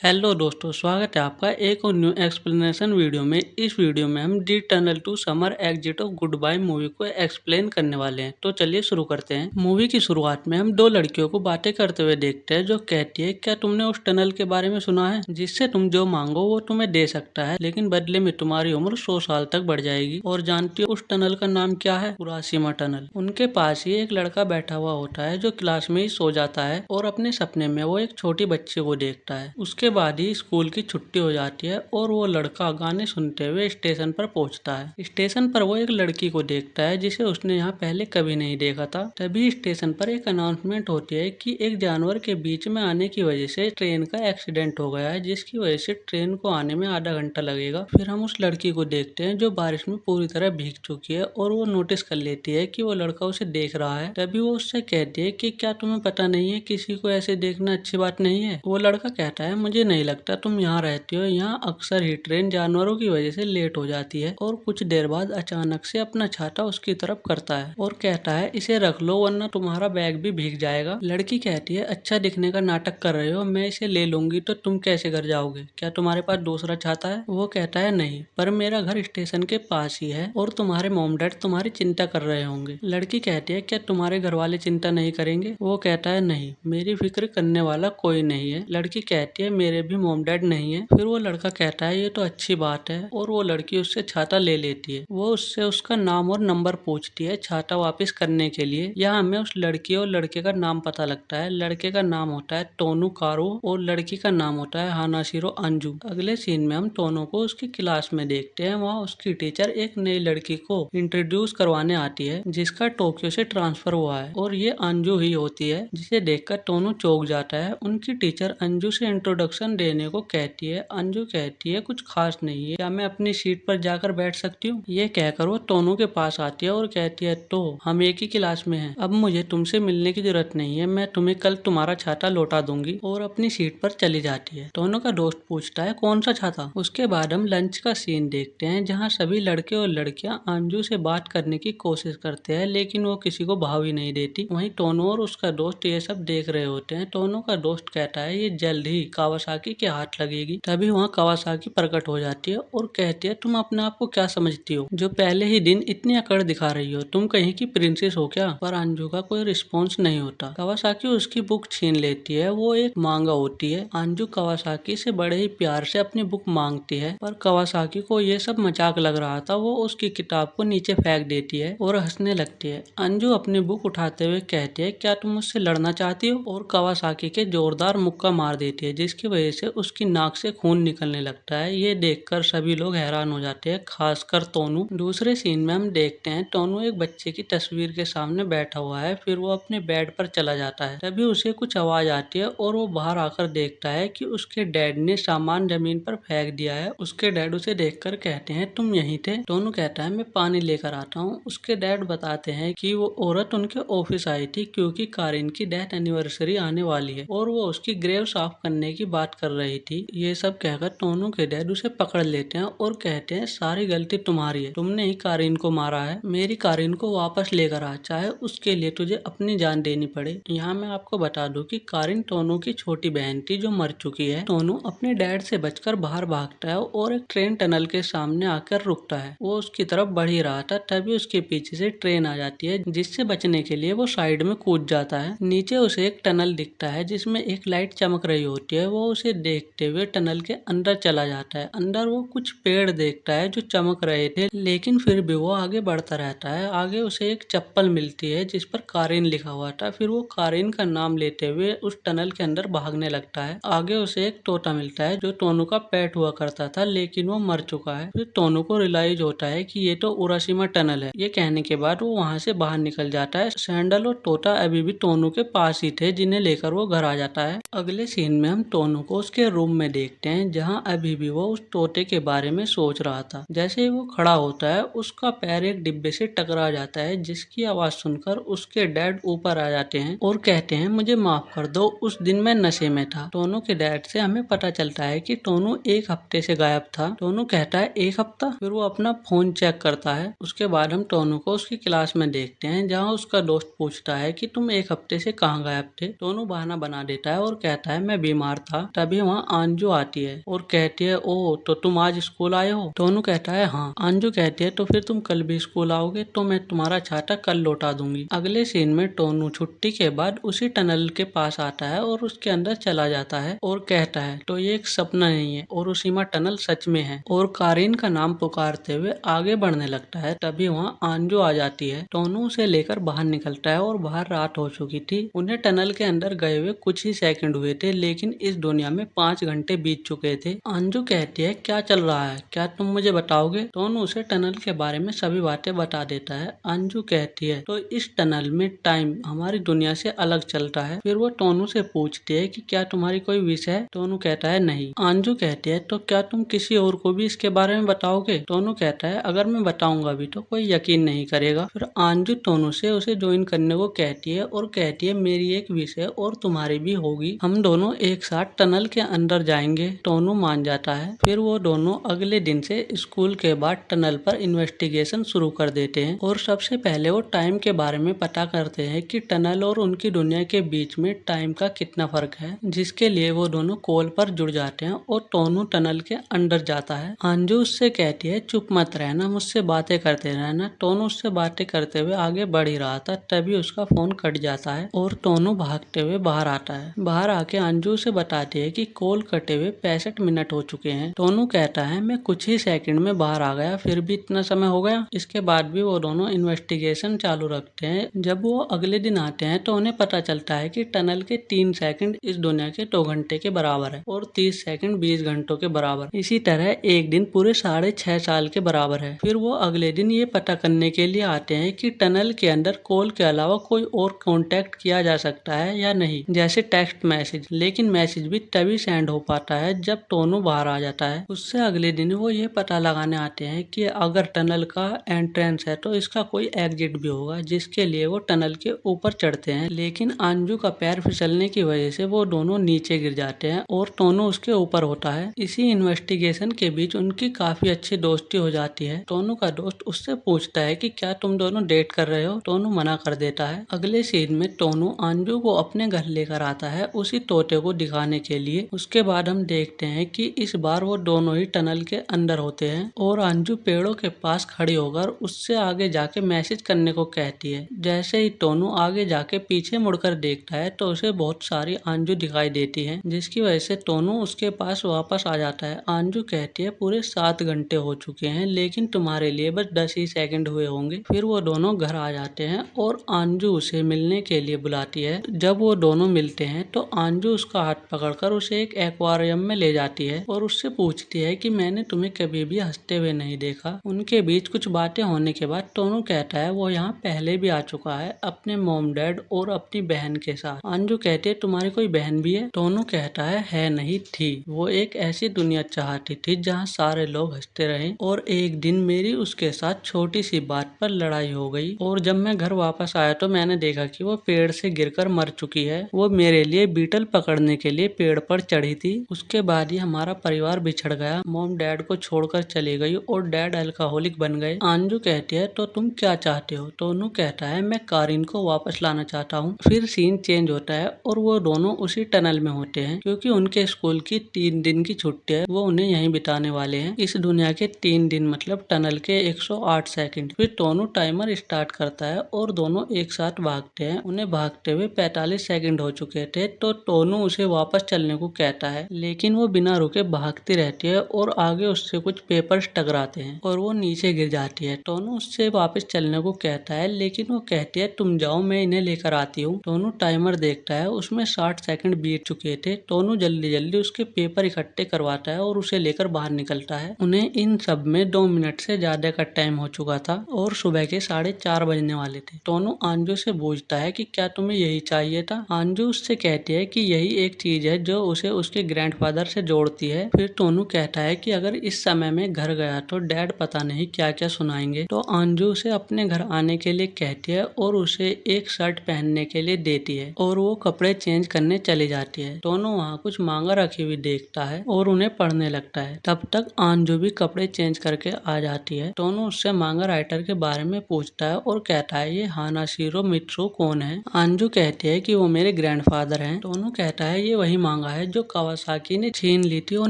Hello दोस्तों, स्वागत है आपका एक और न्यू एक्सप्लेनेशन वीडियो में। इस वीडियो में हम the tunnel to summer exit of goodbye movie को एक्सप्लेन करने वाले हैं। तो चलिए शुरू करते हैं। मूवी की शुरुआत में हम दो लड़कियों को बातें करते हुए देखते हैं, जो कहती है, क्या तुमने उस टनल के बारे में सुना है जिससे तुम जो मांगो वो तुम्हें दे सकता है, लेकिन बदले में तुम्हारी उम्र 100 साल तक बढ़ जाएगी। और जानती हो उस टनल का नाम क्या है? उराशिमा टनल। उनके पास ही एक लड़का बैठा हुआ होता है जो क्लास में ही सो जाता है और अपने सपने में वो एक छोटी बच्ची को देखता है। उसके बाद ही स्कूल की छुट्टी हो जाती है और वो लड़का गाने सुनते हुए स्टेशन पर पहुंचता है। स्टेशन पर वो एक लड़की को देखता है जिसे उसने यहाँ पहले कभी नहीं देखा था। तभी स्टेशन पर एक अनाउंसमेंट होती है कि एक जानवर के बीच में आने की वजह से ट्रेन का एक्सीडेंट हो गया है, जिसकी वजह से ट्रेन को आने में आधा घंटा लगेगा। फिर हम उस लड़की को देखते हैं जो बारिश में पूरी तरह भीग चुकी है और वो नोटिस कर लेती है कि वो लड़का उसे देख रहा है। तभी वो उससे कहती है कि क्या तुम्हें पता नहीं है किसी को ऐसे देखना अच्छी बात नहीं है? वो लड़का कहता है, मुझे नहीं लगता तुम यहाँ रहती हो, यहाँ अक्सर ही ट्रेन जानवरों की वजह से लेट हो जाती है। और कुछ देर बाद अचानक से अपना छाता उसकी तरफ करता है और कहता है, इसे रख लो वरना तुम्हारा बैग भी भीग जाएगा। लड़की कहती है, अच्छा दिखने का नाटक कर रहे हो, मैं इसे ले लूंगी तो तुम कैसे घर जाओगे? क्या तुम्हारे पास दूसरा छाता है? वो कहता है, नहीं, पर मेरा घर स्टेशन के पास ही है और तुम्हारे मॉम डैड तुम्हारी चिंता कर रहे होंगे। लड़की कहती है, क्या तुम्हारे घर वाले चिंता नहीं करेंगे? वो कहता है, नहीं, मेरी फिक्र करने वाला कोई नहीं है। लड़की कहती है, मेरे भी मॉम डैड नहीं है। फिर वो लड़का कहता है, ये तो अच्छी बात है, और वो लड़की उससे छाता ले लेती है। वो उससे उसका नाम और नंबर पूछती है छाता वापस करने के लिए। यहाँ हमें उस लड़की और लड़के का नाम पता लगता है। लड़के का नाम होता है टोनू कारो और लड़की का नाम होता है हानाशिरो अंजू। अगले सीन में हम टोनू को उसकी क्लास में देखते हैं। वहाँ उसकी टीचर एक नई लड़की को इंट्रोड्यूस करवाने आती है जिसका टोक्यो से ट्रांसफर हुआ है, और ये अंजू ही होती है, जिसे देखकर टोनू चौंक जाता है। उनकी टीचर अंजू से इंट्रोडक्शन देने को कहती है। अंजू कहती है, कुछ खास नहीं है, क्या मैं अपनी सीट पर जाकर बैठ सकती हूँ? ये कहकर वो टोनू के पास आती है और कहती है, तो हम एक ही क्लास में हैं, अब मुझे तुमसे मिलने की जरूरत नहीं है, मैं तुम्हें कल तुम्हारा छाता लौटा दूंगी। और अपनी सीट पर चली जाती है। टोनू का दोस्त पूछता है, कौन सा छाता? उसके बाद हम लंच का सीन देखते हैं जहाँ सभी लड़के और लड़कियां अंजू से बात करने की कोशिश करते हैं, लेकिन वो किसी को भाव ही नहीं देती। वहीं टोनू और उसका दोस्त ये सब देख रहे होते हैं। टोनू का दोस्त कहता है, ये जल्द ही कावासाकी के हाथ लगेगी। तभी वहाँ कावासाकी प्रकट हो जाती है और कहती है, तुम अपने आप को क्या समझती हो जो पहले ही दिन इतनी अकड़ दिखा रही हो? तुम कहीं की प्रिंसेस हो क्या? पर अंजू का कोई रिस्पॉन्स नहीं होता। कावासाकी उसकी बुक छीन लेती है। वो एक मांगा होती है। अंजू कावासाकी से बड़े ही प्यार से अपनी बुक मांगती है, पर कावासाकी को ये सब मजाक लग रहा था। वो उसकी किताब को नीचे फेंक देती है और हंसने लगती है। अंजू अपनी बुक उठाते हुए कहती है, क्या तुम मुझसे लड़ना चाहती हो? और कावासाकी के जोरदार मुक्का मार देती है, जिसकी वजह से उसकी नाक से खून निकलने लगता है। ये देखकर सभी लोग हैरान हो जाते हैं, खासकर टोनू। दूसरे सीन में हम देखते हैं टोनू एक बच्चे की तस्वीर के सामने बैठा हुआ है। फिर वो अपने बेड पर चला जाता है। तभी उसे कुछ आवाज आती है और वो बाहर आकर देखता है कि उसके डैड ने सामान जमीन पर फेंक दिया है। उसके डैड उसे देखकर कहते हैं, तुम यहीं थे? टोनू कहता है, मैं पानी लेकर आता हूँ। उसके डैड बताते हैं कि वो औरत उनके ऑफिस आई थी क्योंकि कारिन की डेथ एनिवर्सरी आने वाली है और वो उसकी ग्रेव साफ करने की बात कर रही थी। ये सब कहकर टोनू के डैड उसे पकड़ लेते हैं और कहते हैं, सारी गलती तुम्हारी है, तुमने ही कारिन को मारा है। मेरी कारिन को वापस लेकर आ, चाहे उसके लिए तुझे अपनी जान देनी पड़े। यहाँ मैं आपको बता दूं कि कारिन टोनू की छोटी बहन थी जो मर चुकी है। टोनू अपने डैड से बचकर बाहर भागता है और एक ट्रेन टनल के सामने आकर रुकता है। वो उसकी तरफ बढ़ ही रहा था, तभी उसके पीछे से ट्रेन आ जाती है, जिससे बचने के लिए वो साइड में कूद जाता है। नीचे उसे एक टनल दिखता है जिसमें एक लाइट चमक रही होती है। वो उसे देखते हुए टनल के अंदर चला जाता है। अंदर वो कुछ पेड़ देखता है जो चमक रहे थे, लेकिन फिर भी वो आगे बढ़ता रहता है। आगे उसे एक चप्पल मिलती है जिस पर कारिन लिखा हुआ था। फिर वो कारिन का नाम लेते हुए उस टनल के अंदर भागने लगता है। आगे उसे एक तोता मिलता है जो टोनू का पेट हुआ करता था, लेकिन वो मर चुका है। फिर टोनू को रियलाइज होता है कि ये तो उराशिमा टनल है। ये कहने के बाद वो वहाँ से बाहर निकल जाता है। सैंडल और तोता अभी भी टोनू के पास ही थे, जिन्हें लेकर वो घर आ जाता है। अगले सीन में हम टोनू को उसके रूम में देखते हैं जहाँ अभी भी वो उस तोते के बारे में सोच रहा था। जैसे ही वो खड़ा होता है, उसका पैर एक डिब्बे से टकरा जाता है, जिसकी आवाज सुनकर उसके डैड ऊपर आ जाते हैं और कहते हैं, मुझे माफ कर दो, उस दिन मैं नशे में था। टोनू के डैड से हमें पता चलता है कि टोनू एक हफ्ते से गायब था। टोनू कहता है, एक हफ्ता? फिर वो अपना फोन चेक करता है। उसके बाद हम टोनू को उसकी क्लास में देखते हैं जहाँ उसका दोस्त पूछता है कि तुम एक हफ्ते से कहाँ गायब थे? टोनू बहाना बना देता है और कहता है, मैं बीमार था। तभी वहाँ अंजू आती है और कहती है, ओ तो तुम आज स्कूल आए हो? टोनू कहता है हाँ। अंजू कहती है तो फिर तुम कल भी स्कूल आओगे तो मैं तुम्हारा छाता कल लौटा दूंगी। अगले सीन में टोनू छुट्टी के बाद उसी टनल के पास आता है और उसके अंदर चला जाता है और कहता है तो ये एक सपना नहीं है और उसीमा टनल सच में है, और कारीन का नाम पुकारते हुए आगे बढ़ने लगता है। तभी वहाँ अंजू आ जाती है। टोनू उसे लेकर बाहर निकलता है और बाहर रात हो चुकी थी। उन्हें टनल के अंदर गए हुए कुछ ही सेकंड हुए थे, लेकिन इस दुनिया में 5 घंटे बीत चुके थे। अंजू कहती है क्या चल रहा है, क्या तुम मुझे बताओगे? टोनू उसे टनल के बारे में सभी बातें बता देता है। अंजू कहती है तो इस टनल में टाइम हमारी दुनिया से अलग चलता है। फिर वो टोनू से पूछती है कि क्या तुम्हारी कोई विश है? टोनू कहता है नहीं। अंजू कहती है तो क्या तुम किसी और को भी इसके बारे में बताओगे? टोनू कहता है अगर मैं बताऊंगा भी तो कोई यकीन नहीं करेगा। फिर अंजू टोनू से उसे ज्वाइन करने को कहती है और कहती है मेरी एक विश है और तुम्हारी भी होगी, हम दोनों एक साथ टनल के अंदर जाएंगे। टोनू मान जाता है। फिर वो दोनों अगले दिन से स्कूल के बाद टनल पर इन्वेस्टिगेशन शुरू कर देते हैं और सबसे पहले वो टाइम के बारे में पता करते हैं कि टनल और उनकी दुनिया के बीच में टाइम का कितना फर्क है, जिसके लिए वो दोनों कॉल पर जुड़ जाते हैं और टोनू टनल के अंदर जाता है। अंजू उससे कहती है चुप मत रहना, मुझसे बातें करते रहना। टोनू उससे बातें करते हुए आगे बढ़ ही रहा था, तभी उसका फोन कट जाता है और टोनू भागते हुए बाहर आता है। बाहर आके अंजू से बताती है कि कॉल कटे हुए 65 मिनट हो चुके हैं। टोनू कहता है मैं कुछ ही सेकंड में बाहर आ गया, फिर भी इतना समय हो गया। इसके बाद भी वो दोनों इन्वेस्टिगेशन चालू रखते हैं। जब वो अगले दिन आते हैं तो उन्हें पता चलता है कि टनल के 3 सेकंड इस दुनिया के 2 घंटे के बराबर है और 30 सेकंड 20 घंटों के बराबर। इसी तरह एक दिन पूरे 6.5 साल के बराबर है। फिर वो अगले दिन ये पता करने के लिए आते हैं कि टनल के अंदर कॉल के अलावा कोई और कांटेक्ट किया जा सकता है या नहीं, जैसे टेक्स्ट मैसेज। लेकिन मैसेज भी तभी सेंड हो पाता है जब टोनू बाहर आ जाता है। उससे अगले दिन वो ये पता लगाने आते हैं कि अगर टनल का एंट्रेंस है तो इसका कोई एग्जिट भी होगा, जिसके लिए वो टनल के ऊपर चढ़ते हैं। लेकिन अंजू का पैर फिसलने की वजह से वो दोनों नीचे गिर जाते हैं और टोनू उसके ऊपर होता है। इसी इन्वेस्टिगेशन के बीच उनकी काफी अच्छी दोस्ती हो जाती है। टोनू का दोस्त उससे पूछता है कि क्या तुम दोनों डेट कर रहे हो? टोनू मना कर देता है। अगले सीन में टोनू अंजू को अपने घर लेकर आता है उसी तोते को दिखाने के लिए। उसके बाद हम देखते हैं कि इस बार वो दोनों ही टनल के अंदर होते हैं और अंजू पेड़ों के पास खड़ी होकर उससे आगे जाके मैसेज करने को कहती है। जैसे ही टोनू आगे जाके पीछे मुड़कर देखता है तो उसे बहुत सारी अंजू दिखाई देती है, जिसकी वजह से टोनू उसके पास वापस आ जाता है। अंजू कहती है पूरे 7 घंटे हो चुके हैं, लेकिन तुम्हारे लिए बस 10 ही सेकंड हुए होंगे। फिर वो दोनों घर आ जाते हैं और अंजू उसे मिलने के लिए बुलाती है। जब वो दोनों मिलते हैं तो अंजू उसका हाथ पकड़कर उसे एक एक्वेरियम में ले जाती है और उससे पूछती है कि मैंने तुम्हें कभी भी हंसते हुए नहीं देखा। उनके बीच कुछ बातें होने के बाद टोनू कहता है वो यहाँ पहले भी आ चुका है अपने मॉम डैड और अपनी बहन के साथ। अंजू कहती है तुम्हारी कोई बहन भी है? टोनू कहता है नहीं थी, वो एक ऐसी दुनिया चाहती थी जहाँ सारे लोग हंसते रहे, और एक दिन मेरी उसके साथ छोटी सी बात पर लड़ाई हो गई और जब मैं घर वापस आया तो मैंने देखा कि वो पेड़ से गिरकर मर चुकी है। वो मेरे लिए बीटल पकड़ने के लिए पेड़ पर चढ़ी थी। उसके बाद ही हमारा परिवार बिछड़ गया, मॉम डैड को छोड़कर चली गई और डैड अल्कोहलिक बन गए। अंजू कहती है तो तुम क्या चाहते हो? टोनू कहता है मैं कारीन को वापस लाना चाहता हूँ। फिर सीन चेंज होता है और वो दोनों उसी टनल में होते हैं, क्योंकि उनके स्कूल की 3 दिन की छुट्टी है, वो उन्हें यहीं बिताने वाले हैं। इस दुनिया के 3 दिन मतलब टनल के 108 सेकंड। फिर टोनू टाइमर स्टार्ट करता है और दोनों एक साथ भागते हैं। उन्हें भागते हुए 45 सेकंड हो चुके थे तो टोनू उसे वापस चलने को कहता है, लेकिन वो बिना रुके भागती रहती है और आगे उससे कुछ पेपर्स टकराते हैं और वो नीचे गिर जाती है। टोनू उससे वापस चलने को कहता है, लेकिन वो कहती है तुम जाओ, मैं इन्हें लेकर आती हूँ। टोनू टाइमर देखता है, उसमें 60 सेकंड बीत चुके थे। टोनू जल्दी जल्दी उसके पेपर इकट्ठे करवाता है और उसे लेकर बाहर निकलता है। उन्हें इन सब में 2 मिनट से ज्यादा का टाइम हो चुका था और सुबह के 4:30 बजने वाले थे। टोनू अंजू से पूछता है कि क्या तुम्हें यही चाहिए था? अंजू उससे कहती है कि यही एक चीज है जो उसे उसके ग्रैंडफादर से जोड़ती है। फिर टोनू कहता है कि अगर इस समय में घर गया तो डैड पता नहीं क्या क्या सुनाएंगे। तो अंजू उसे अपने घर आने के लिए कहती है और उसे एक शर्ट पहनने के लिए देती है और वो कपड़े चेंज करने चली जाती है। टोनू वहाँ कुछ मांगा रखी हुई देखता है और उन्हें पढ़ने लगता है। तब तक अंजू भी कपड़े चेंज करके आ जाती है। टोनू उससे मांगा राइटर के बारे में पूछता है और कहता है ये हानाशिरो मित्सु कौन है? अंजू कहती है कि वो मेरे ग्रैंडफादर हैं। टोनू कहता है ये वही मांगा है जो कावासाकी ने छीन ली थी और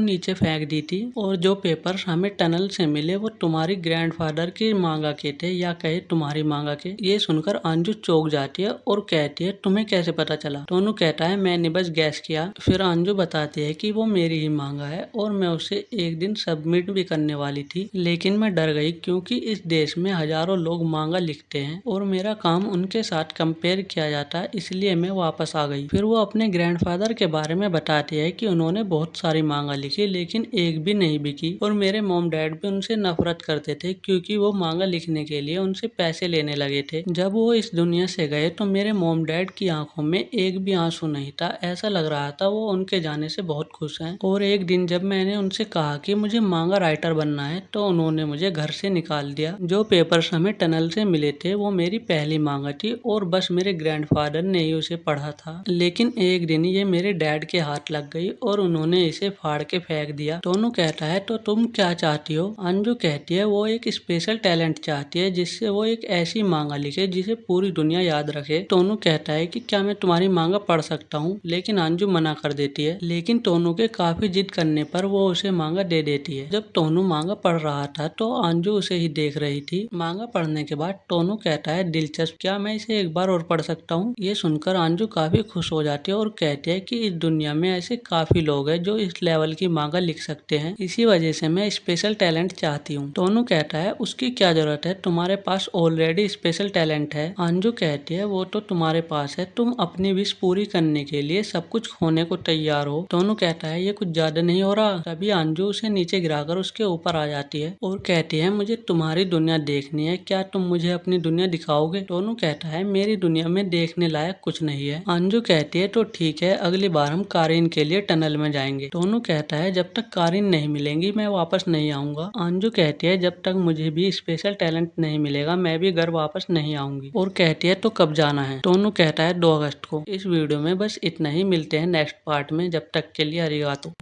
नीचे फेंक दी थी, और जो पेपर्स हमें टनल से मिले वो तुम्हारी ग्रैंडफादर की मांगा के थे, या कहे तुम्हारी मांगा के। ये सुनकर अंजू चौंक जाती है और कहती है तुम्हें कैसे पता चला? टोनू कहता है मैंने बस गैस किया। फिर अंजू बताती है कि वो मेरी ही मांगा है और मैं उसे एक दिन सबमिट भी करने वाली थी, लेकिन मैं डर गई क्योंकि इस देश में हजारों लोग मांगा लिखते हैं और मेरा काम उनके साथ कंपेयर किया जाता है, इसलिए मैं वापस आ गई। फिर वो अपने ग्रैंडफादर के बारे में बताती है कि उन्होंने बहुत सारी मांगा लिखी लेकिन एक भी नहीं बिकी, और मेरे मॉम डैड भी उनसे नफरत करते थे क्योंकि वो मांगा लिखने के लिए उनसे पैसे लेने लगे थे। जब वो इस दुनिया से गए तो मेरे मॉम डैड की आंखों में एक भी आंसू नहीं था, ऐसा लग रहा था वो उनके जाने से बहुत खुश हैं। और एक दिन जब मैंने उनसे कहा कि मुझे मांगा राइटर बनना है तो उन्होंने मुझे घर से निकाल दिया। जो पेपर्स हमें टनल से मिले थे वो मेरी पहली मांगा थी और बस मेरे ग्रैंडफादर ने ही उसे पढ़ा था, लेकिन एक दिन ये मेरे डैड के हाथ लग गई और उन्होंने इसे फाड़ के फेंक दिया। टोनू कहता है तो तुम क्या चाहती हो? अंजू कहती है वो एक स्पेशल टैलेंट चाहती है जिससे वो एक ऐसी मांगा लिखे जिसे पूरी दुनिया याद रखे। टोनू कहता है कि क्या मैं तुम्हारी मांगा पढ़ सकता हूँ, लेकिन अंजू मना कर देती है, लेकिन टोनू के काफी जिद करने पर वो उसे मांगा दे देती है। जब टोनू मांगा पढ़ रहा था तो अंजू उसे ही देख रही थी। मांगा पढ़ने के बाद टोनू कहता है दिलचस्प, क्या मैं इसे एक बार और पढ़ सकता हूँ? ये सुनकर अंजू काफी खुश हो जाती है और कहती है कि इस दुनिया में ऐसे काफी लोग हैं जो इस लेवल की मांगा लिख सकते हैं, इसी वजह से मैं स्पेशल टैलेंट चाहती हूँ। टोनू कहता है उसकी क्या जरूरत है, तुम्हारे पास ऑलरेडी स्पेशल टैलेंट है। अंजू कहती है वो तो तुम्हारे पास है, तुम अपनी विश पूरी करने के लिए सब कुछ खोने को तैयार हो। टोनू कहता है ये कुछ ज्यादा नहीं हो रहा? तभी अंजू उसे नीचे गिराकर उसके ऊपर आ जाती है और कहती है मुझे तुम्हारी दुनिया देखनी है, क्या तुम मुझे अपनी दुनिया दिखाओगे? टोनू कहता है मेरी दुनिया में देखने लायक कुछ नहीं है। अंजू कहती है तो ठीक है, अगली बार हम कारीन के लिए टनल में जाएंगे। टोनू कहता है जब तक कारीन नहीं मिलेंगी मैं वापस नहीं आऊंगा। अंजू कहती है जब तक मुझे भी स्पेशल टैलेंट नहीं मिलेगा मैं भी घर वापस नहीं आऊंगी, और कहती है तो कब जाना है? टोनू कहता है 2 अगस्त को। इस वीडियो में बस इतना ही, मिलते हैं नेक्स्ट पार्ट में, जब तक के लिए अरिगातो।